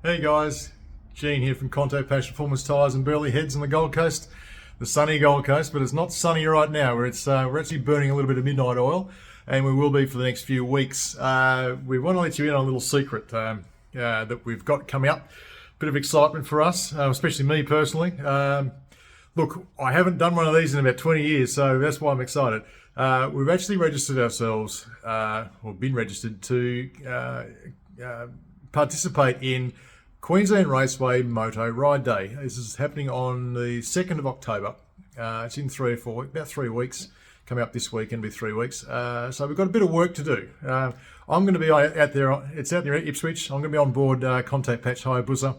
Hey guys, Gene here from Contact Patch Performance Tyres and Burley Heads on the Gold Coast, the sunny Gold Coast, but it's not sunny right now. We're actually burning a little bit of midnight oil, and we will be for the next few weeks. We want to let you in on a little secret that we've got coming up. Bit of excitement for us, especially me personally. Look, I haven't done one of these in about 20 years, so that's why I'm excited. We've actually registered ourselves, or been registered to participate in Queensland Raceway Moto Ride Day. This is happening on the 2nd of October. It's in about 3 weeks. Coming up this weekend, be 3 weeks. So we've got a bit of work to do. I'm going to be out there. It's out there at Ipswich. I'm going to be on board Contact Patch Hayabusa,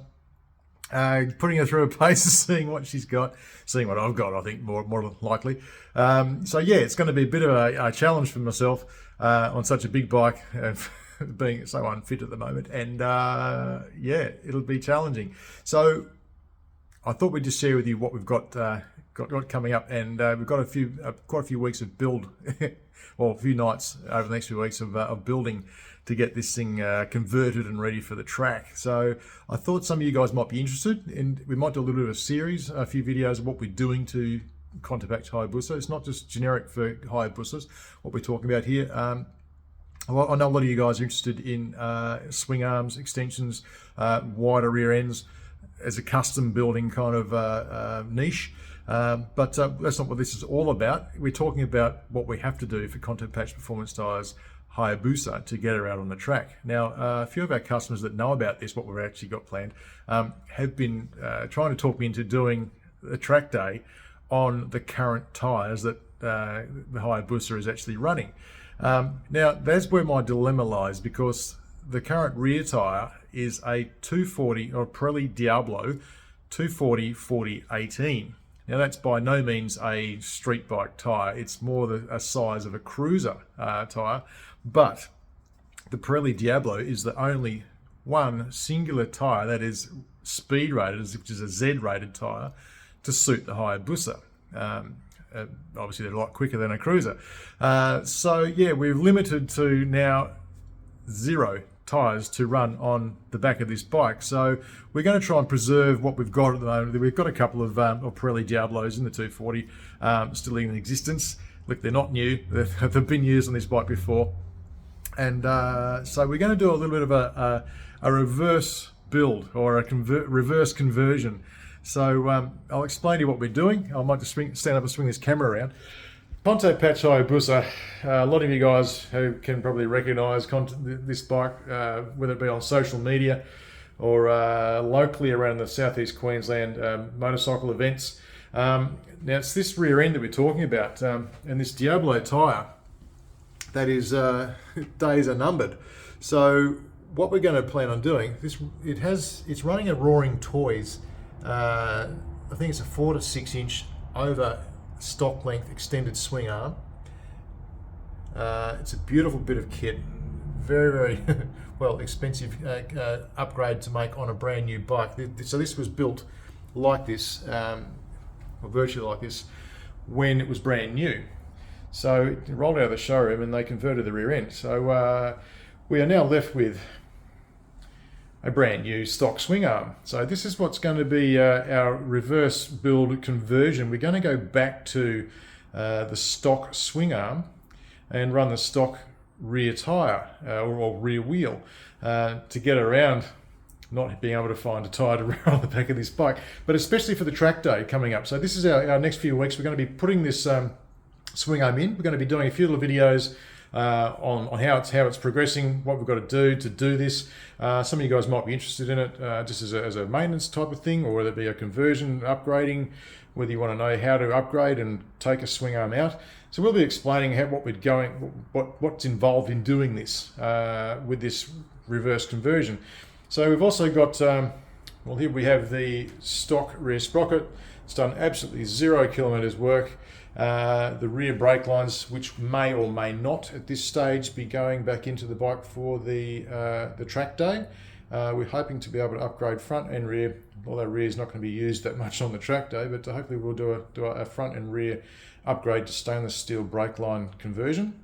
putting her through her paces, seeing what she's got, seeing what I've got. I think more than likely. So yeah, it's going to be a bit of a challenge for myself on such a big bike. Being so unfit at the moment, and yeah, it'll be challenging. So I thought we'd just share with you what we've got coming up, and we've got quite a few weeks of build, or a few nights over the next few weeks of building to get this thing converted and ready for the track. So I thought some of you guys might be interested, and we might do a little bit of a series, a few videos of what we're doing to Contact Patch Hayabusa. It's not just generic for Hayabusas, what we're talking about here. Well, I know a lot of you guys are interested in swing arms, extensions, wider rear ends as a custom building kind of niche. But that's not what this is all about. We're talking about what we have to do for Contact Patch Performance Tyres Hayabusa to get her out on the track. Now, a few of our customers that know about this, what we've actually got planned, have been trying to talk me into doing the track day on the current tyres that the Hayabusa is actually running. Now, that's where my dilemma lies, because the current rear tyre is a 240 or Pirelli Diablo 240 40/18. Now, that's by no means a street bike tyre. It's more a size of a cruiser tyre, but the Pirelli Diablo is the only one singular tyre that is speed rated, which is a Z rated tyre, to suit the Hayabusa. Obviously, they're a lot quicker than a cruiser. So yeah, we're limited to now 0 tyres to run on the back of this bike. So we're going to try and preserve what we've got at the moment. We've got a couple of Pirelli Diablos in the 240 still in existence. Look, they're not new. They've been used on this bike before. And so we're going to do a little bit of a reverse build, or a reverse conversion. So I'll explain to you what we're doing. I might just stand up and swing this camera around. Contact Patch Hayabusa, a lot of you guys who can probably recognise this bike, whether it be on social media or locally around the southeast Queensland motorcycle events. Now, it's this rear end that we're talking about, and this Diablo tyre that is days are numbered. So what we're going to plan on doing, it's running a Roaring Toys. I think it's a 4 to 6 inch over stock length extended swing arm. It's a beautiful bit of kit, very well expensive upgrade to make on a brand new bike. So this was built like this, or virtually like this, when it was brand new. So it rolled out of the showroom and they converted the rear end. So we are now left with a brand new stock swing arm. So this is what's going to be our reverse build conversion. We're going to go back to the stock swing arm and run the stock rear tyre or rear wheel to get around not being able to find a tyre to run on the back of this bike, but especially for the track day coming up. So this is our next few weeks. We're going to be putting this swing arm in. We're going to be doing a few little videos on how it's progressing, what we've got to do this. Some of you guys might be interested in it just as a maintenance type of thing, or whether it be a conversion, upgrading, whether you want to know how to upgrade and take a swing arm out. So we'll be explaining what's involved in doing this with this reverse conversion. So we've also got, well, here we have the stock rear sprocket. It's done absolutely 0 kilometers work. The rear brake lines, which may or may not at this stage be going back into the bike for the track day. We're hoping to be able to upgrade front and rear, although rear is not going to be used that much on the track day, but hopefully we'll do a front and rear upgrade to stainless steel brake line conversion.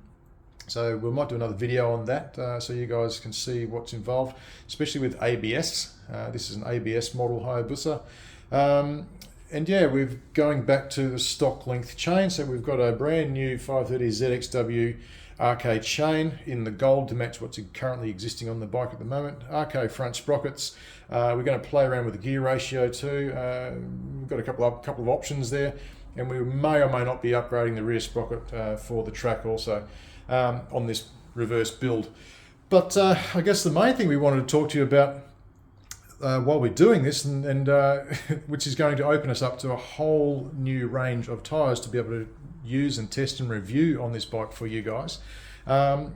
So we might do another video on that so you guys can see what's involved, especially with ABS. This is an ABS model Hayabusa. And yeah, we're going back to the stock length chain. So we've got a brand new 530 ZXW RK chain in the gold to match what's currently existing on the bike at the moment. RK front sprockets. We're going to play around with the gear ratio too. We've got a couple of options there, and we may or may not be upgrading the rear sprocket for the track also on this reverse build. But I guess the main thing we wanted to talk to you about while we're doing this, and which is going to open us up to a whole new range of tyres to be able to use and test and review on this bike for you guys. The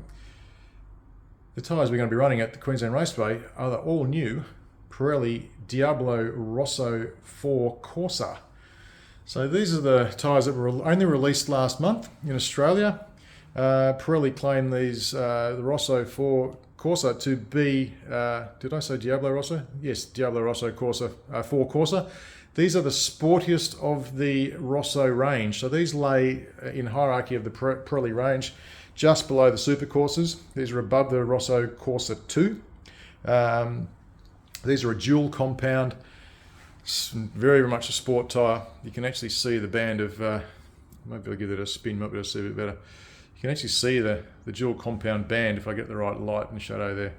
tyres we're going to be running at the Queensland Raceway are the all new Pirelli Diablo Rosso 4 Corsa. So these are the tyres that were only released last month in Australia. Pirelli claimed these, the Rosso 4 Corsa to be, did I say Diablo Rosso? Yes, Diablo Rosso Corsa, 4 Corsa. These are the sportiest of the Rosso range. So these lay in hierarchy of the Pirelli range just below the Super Corsas. These are above the Rosso Corsa 2. These are a dual compound, very, very much a sport tyre. You can actually see the band of, maybe I'll give it a spin, might be able to see a bit better. You can actually see the dual compound band if I get the right light and shadow there.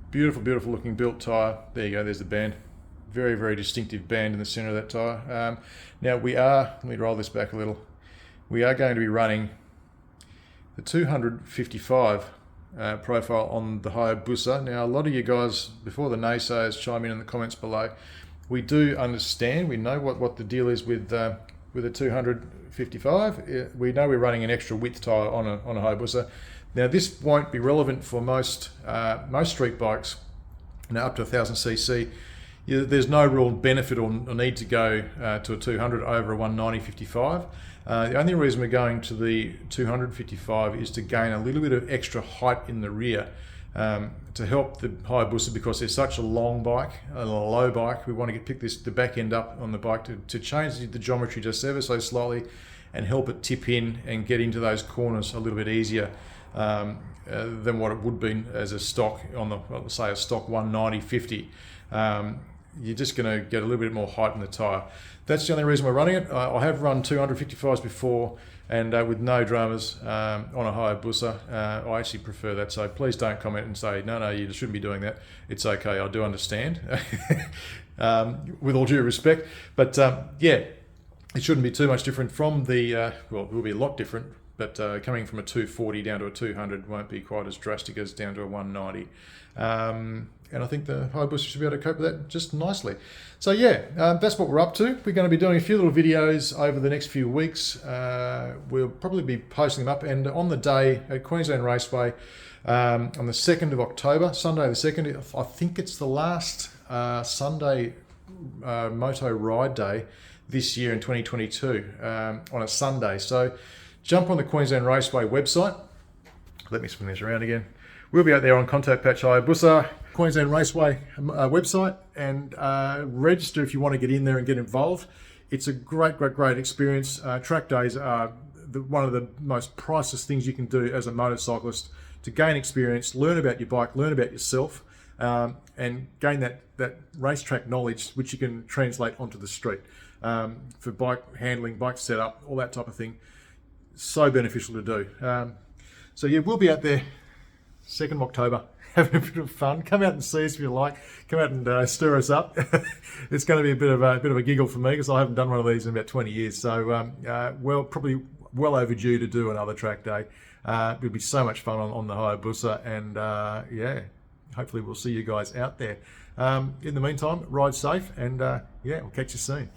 Beautiful, beautiful looking built tyre. There you go, there's the band. Very, very distinctive band in the center of that tyre. Now we are, let me roll this back a little. We are going to be running the 255 profile on the Hayabusa. Now a lot of you guys, before the naysayers chime in the comments below, we do understand, we know what the deal is with a 255. We know we're running an extra width tyre on a Hayabusa. Now this won't be relevant for most street bikes. Now up to 1000cc, there's no real benefit or need to go to a 200 over a 190/55. The only reason we're going to the 255 is to gain a little bit of extra height in the rear to help the Hayabusa, because they're such a long bike, a low bike. We want to pick the back end up on the bike to change the geometry just ever so slightly and help it tip in and get into those corners a little bit easier than what it would be as a stock on the, say, a stock 190/50. You're just going to get a little bit more height in the tyre. That's the only reason we're running it. I have run 255s before, and with no dramas on a Hayabusa. I actually prefer that, so please don't comment and say, no, you shouldn't be doing that. It's okay, I do understand, with all due respect. But yeah, it shouldn't be too much different from the, well, it will be a lot different, but coming from a 240 down to a 200 won't be quite as drastic as down to a 190. And I think the Hayabusa should be able to cope with that just nicely. So yeah, that's what we're up to. We're going to be doing a few little videos over the next few weeks. We'll probably be posting them up, and on the day at Queensland Raceway on the 2nd of October, Sunday the 2nd, I think it's the last Sunday moto ride day this year in 2022 on a Sunday. So jump on the Queensland Raceway website. Let me spin this around again. We'll be out there on Contact Patch Hayabusa, Queensland Raceway website, and register if you want to get in there and get involved. It's a great experience. Track days are one of the most priceless things you can do as a motorcyclist to gain experience, learn about your bike, learn about yourself, and gain that racetrack knowledge which you can translate onto the street for bike handling, bike setup, all that type of thing. So beneficial to do. So yeah, we'll be out there 2nd of October, having a bit of fun. Come out and see us if you like. Come out and stir us up. It's going to be a bit of a giggle for me, because I haven't done one of these in about 20 years. So probably well overdue to do another track day. It'll be so much fun on the Hayabusa, and yeah, hopefully we'll see you guys out there. In the meantime, ride safe, and yeah, we'll catch you soon.